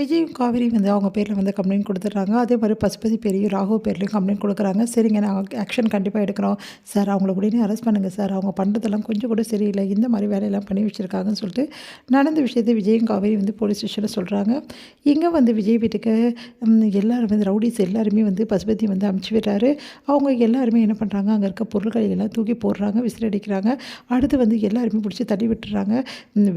விஜயும் காவேரி வந்து அவங்க பேரில் வந்து கம்ப்ளைண்ட் கொடுத்துட்றாங்க. அதே மாதிரி பசுபதி பேரையும் ராகு பேர்லேயும் கம்ப்ளைண்ட் கொடுக்குறாங்க. சரிங்க, நாங்கள் ஆக்ஷன் கண்டிப்பாக எடுக்கிறோம் சார், அவங்கள உடனே அரெஸ்ட் பண்ணுங்கள் சார், அவங்க பண்ணுறதெல்லாம் கொஞ்சம் கூட சரியில்லை, இந்த மாதிரி வேலையெல்லாம் பண்ணி வச்சுருக்காங்கன்னு சொல்லிட்டு நடந்த விஷயத்தை விஜயும் காவேரி வந்து போலீஸ் ஸ்டேஷனில் சொல்கிறாங்க. இங்கே வந்து விஜய் வீட்டுக்கு எல்லோரும் வந்து ரவுடிஸ் எல்லாருமே வந்து பசுபதி வந்து அமுச்சு விடுறாரு. அவங்க எல்லாருமே என்ன பண்ணுறாங்க, அங்கே இருக்க பொருட்களை எல்லாம் தூக்கி போடுறாங்க, விசிறடிக்கிறாங்க. அடுத்து வந்து எல்லாருமே பிடிச்சி தள்ளி விட்டுறாங்க.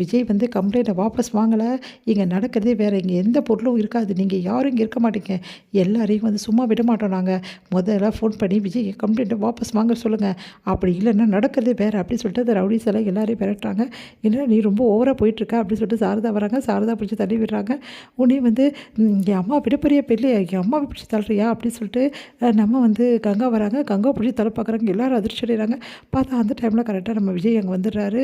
விஜய் வந்து கம்ப்ளைண்ட்டை வாபஸ் வாங்கலை, இங்கே நடக்கிறதே வேறு, இங்கே எந்த பொருளும் இருக்காது, நீங்கள் யாரும் இங்கே இருக்க மாட்டீங்க, எல்லாரையும் வந்து சும்மா விட மாட்டோம், நாங்கள் முதல்ல ஃபோன் பண்ணி விஜய் கம்ப்ளைண்ட்டை வாபஸ் வாங்க சொல்லுங்கள், அப்படி இல்லைன்னா நடக்கிறதே வேறு அப்படின்னு சொல்லிட்டு அந்த ரவுடிஸ் எல்லாம் எல்லாரையும் விரட்டுறாங்க. இல்லைன்னா நீ ரொம்ப ஓவராக போயிட்டுருக்க அப்படின்னு சொல்லிட்டு சாரதா வராங்க. சாரதா பிடிச்சி தள்ளி விடுறாங்க. உடனே வந்து என் அம்மா விடப்பெரிய பெரிய என் அம்மாவை பிடிச்சி தள்ளுறியா அப்படின்னு சொல்லிட்டு நம்ம வந்து கங்கா வராங்க. கங்கா பிடிச்சி தலை பார்க்குறாங்க. எல்லோரும் அதிர்ச்சி அடைகிறாங்க. பார்த்தா அந்த டைமில் கரெக்டாக நம்ம விஜய் அங்கே வந்துடுறாரு.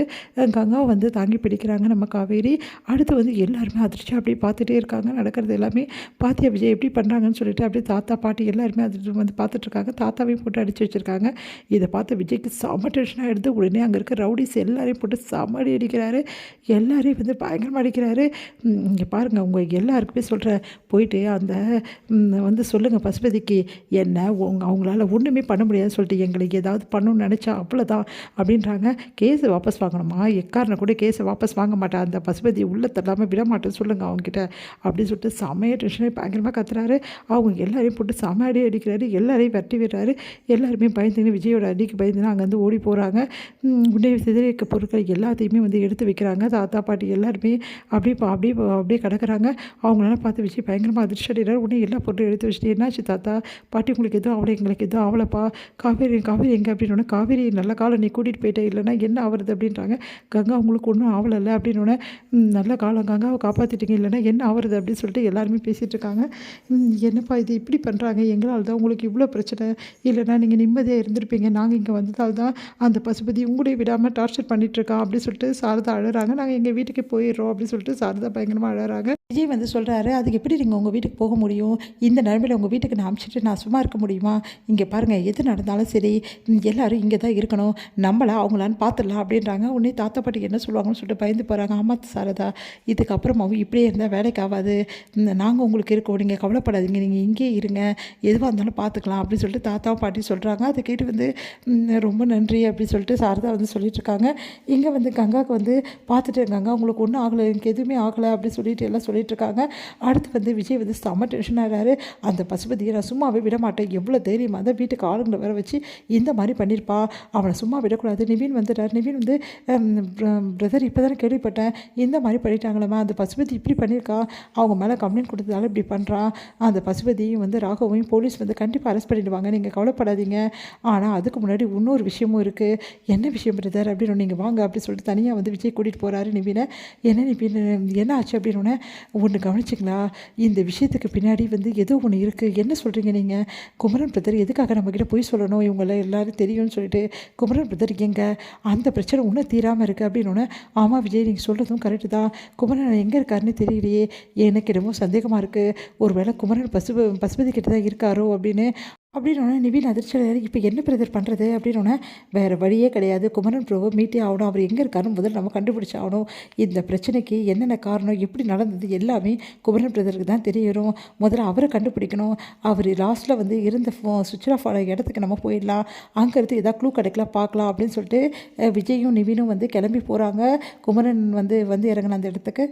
கங்கா வந்து தாங்கி பிடிக்கிறாங்க நம்ம காவேரி. அடுத்து வந்து எல்லாருமே அதிர்ச்சி அப்படியே பார்த்துட்டே இருக்காங்க. நடக்கிறது எல்லாமே பாத்தியா விஜய் எப்படி பண்ணுறாங்கன்னு சொல்லிட்டு அப்படியே தாத்தா பாட்டி எல்லாருமே அது வந்து பார்த்துட்ருக்காங்க. தாத்தாவையும் போட்டு அடித்து வச்சுருக்காங்க. இதை பார்த்து விஜய்க்கு செம்ம டென்ஷனாக எடுத்து உடனே அங்கே இருக்க ரவுடிஸ் எல்லாரையும் போட்டு செம்ம அடி அடிக்கிறாரு. எல்லாரையும் வந்து பயங்கரமாக அடிக்கிறாரு. இங்கே பாருங்கள், உங்கள் எல்லாருக்குமே சொல்கிறேன், போயிட்டு அந்த வந்து சொல்லுங்கள் பசுபதிக்கு, என்ன அவங்களால ஒன்றுமே பண்ண முடியாதுன்னு சொல்லிட்டு எங்களுக்கு ஏதாவது பண்ணணும்னு நினச்சா அவ்வளோதான் அப்படின்றாங்க. கேஸை வாபஸ் வாங்கணுமா, எக்காரனை கூட கேஸை வாபஸ் வாங்க மாட்டேன், அந்த பசுபதி உள்ள தள்ளாமல் விட மாட்டேன்னு சொல்லுங்கள் அவங்ககிட்ட அப்படின்னு சொல்லிட்டு செமையாக டென்ஷனாக பயங்கரமாக கத்துறாரு. அவங்க எல்லாரையும் போட்டு செம அடி அடிக்கிறாரு. எல்லாரையும் வெட்டி விடுறாரு. எல்லாருமே பயந்துன்னு விஜயோட அடிக்கு பயந்துன்னு அங்கேருந்து ஓடி போகிறாங்க. உடனே சிதறிக்க பொருட்கள் எல்லாத்தையுமே வந்து எடுத்து வைக்கிறாங்க. தாத்தா பாட்டி எல்லாருமே அப்படியே கிடக்குறாங்க. அவங்களால பார்த்து விஜய் பயங்கரமாக அதிர்ச்சி அடைகிறார். உடனே எல்லா பொருட்களும் எடுத்து வச்சுட்டு, என்னாச்சு தாத்தா பாட்டி, உங்களுக்கு எதுவும் அவ்வளோ, எங்களுக்கு எதுவும் அவ்வளோப்பா, காவேரி எங்கே அப்படின்னோடனே, காவேரி நல்ல காலம் நீ கூட்டிகிட்டு போயிட்டே, இல்லைன்னா என்ன ஆகுறது அப்படின்றாங்க. கங்கா உங்களுக்கு ஒன்றும் ஆவலை அப்படின்னோடனே, நல்ல காலம் கங்காவை காப்பாற்றிட்டீங்க, இல்லைன்னா என்ன ஆகுறது அப்படின்னு சொல்லிட்டு எல்லாருமே பேசிகிட்டு இருக்காங்க. என்னப்பா இது இப்படி பண்ணுறாங்க, எங்களால் தான் உங்களுக்கு இவ்வளோ பிரச்சனை, இல்லைன்னா நீங்கள் நிம்மதியாக இருந்திருப்பீங்க, நாங்கள் இங்கே வந்ததால் தான் அந்த பசுபதி உங்களையும் விடாமல் டார்ச்சர் பண்ணிகிட்ருக்கான் அப்படின்னு சொல்லிட்டு சாரதா அழறாங்க. நாங்கள் எங்கள் வீட்டுக்கு போயிடுறோம் அப்படின்னு சொல்லிட்டு சாரதா பயங்கரமாக அழறாங்க. விஜய் வந்து சொல்கிறாரு, அதுக்கு எப்படி நீங்கள் உங்கள் வீட்டுக்கு போக முடியும், இந்த நிலைமையில் உங்கள் வீட்டுக்கு நான் அனுப்பிச்சிட்டு நான் சும்மா இருக்க முடியுமா, இங்கே பாருங்கள் எது நடந்தாலும் சரி எல்லோரும் இங்கே தான் இருக்கணும், நம்மளா அவங்களான்னு பார்த்துடலாம் அப்படின்றாங்க. உடனே தாத்தா பாட்டிக்கு என்ன சொல்லுவாங்கன்னு சொல்லிட்டு பயந்து போகிறாங்க. ஆமாம் சாரதா, இதுக்கப்புறமாவும் இப்படியே இருந்தால் வேலைக்கு ஆகாது, நாங்கள் உங்களுக்கு இருக்கோம், நீங்கள் கவலைப்படாதீங்க, நீங்கள் இங்கேயே இருங்க, எதுவாக இருந்தாலும் பார்த்துக்கலாம் அப்படின்னு சொல்லிட்டு தாத்தாவும் பாட்டி சொல்கிறாங்க. அதை கேட்டு வந்து ரொம்ப நன்றி அப்படின்னு சொல்லிட்டு சாரதா வந்து சொல்லிட்டுருக்காங்க. இங்கே வந்து கங்காவுக்கு வந்து பார்த்துட்டு இருக்காங்க, உங்களுக்கு ஒன்றும் ஆகலை, எனக்கு எதுவுமே ஆகலை அப்படின்னு சொல்லிட்டு எல்லாம் சொல்லிட்டுருக்காங்க. அடுத்து வந்து விஜய் வந்து செம்ம டென்ஷன் ஆகிறாரு. அந்த பசுபதியை நான் சும்மாவே விட மாட்டேன், எவ்வளோ தைரியமாக தான் வீட்டுக்கு ஆளுங்களை வர வச்சு இந்த மாதிரி பண்ணியிருப்பா, அவனை சும்மா விடக்கூடாது. நிவின் வந்துட்டார். நிவின் வந்து பிரதர் இப்போ தானே கேள்விப்பட்டேன், இந்த மாதிரி பண்ணிட்டாங்களேம்மா, அந்த பசுபதி இப்படி பண்ணியிருக்கா, அவங்க மேலே கம்ப்ளைண்ட் கொடுத்ததால இப்படி பண்ணுறான், அந்த பசுபதியும் வந்து ராகவையும் போலீஸ் வந்து கண்டிப்பாக அரெஸ்ட் பண்ணிடுவாங்க, நீங்கள் கவலைப்படாதீங்க. ஆனால் அதுக்கு முன்னாடி இன்னொரு விஷயமும் இருக்குது. என்ன விஷயம் பிரதர் அப்படின்னு, நீங்கள் வாங்க அப்படின்னு சொல்லிட்டு தனியாக வந்து விஜய் கூட்டிகிட்டு போகிறாரு நிவினை. என்ன நிவின் என்ன ஆச்சு அப்படின்னு, ஒன்று கவனிச்சிங்களா, இந்த விஷயத்துக்கு பின்னாடி வந்து ஏதோ ஒன்று இருக்குது, என்ன சொல்கிறீங்க நீங்கள், குமரன் பிரதர் எதுக்காக நம்மக்கிட்ட போய் சொல்லணும், இவங்கள எல்லோரும் தெரியும்னு சொல்லிட்டு, குமரன் பிரதர் எங்கே, அந்த பிரச்சனை இன்னும் தீராமல் இருக்குது அப்படின்னு. ஆமாம் விஜய், நீங்கள் சொல்கிறதும் கரெக்டு தான், குமரன் எங்கே இருக்காருன்னு தெரியலையே, எனக்கு என்னமோ சந்தேகமாக இருக்குது, ஒரு வேளை குமரன் பசுபதி கிட்ட தான் இருக்காரோ அப்படின்னு நிவின் அதிர்ச்சியார். இப்போ என்ன பிரதர் பண்ணுறது அப்படின்னு, வேறு வழியே கிடையாது, குமரன் ப்ரோவை மீட்டே ஆகணும், அவர் எங்கே இருக்காருன்னு முதல்ல நம்ம கண்டுபிடிச்சி ஆகணும், இந்த பிரச்சனைக்கு என்னென்ன காரணம், எப்படி நடந்தது எல்லாமே குமரன் பிரதருக்கு தான் தெரியணும், முதல்ல அவரை கண்டுபிடிக்கணும், அவர் லாஸ்ட்டில் வந்து இருந்த சுவிட்ச் ஆஃப் ஆன இடத்துக்கு நம்ம போயிடலாம், அங்கேருந்து ஏதாவது க்ளூ கிடைக்கலாம் பார்க்கலாம் அப்படின்னு சொல்லிட்டு விஜயும் நிவினும் வந்து கிளம்பி போகிறாங்க. குமரன் வந்து இறங்கின அந்த இடத்துக்கு.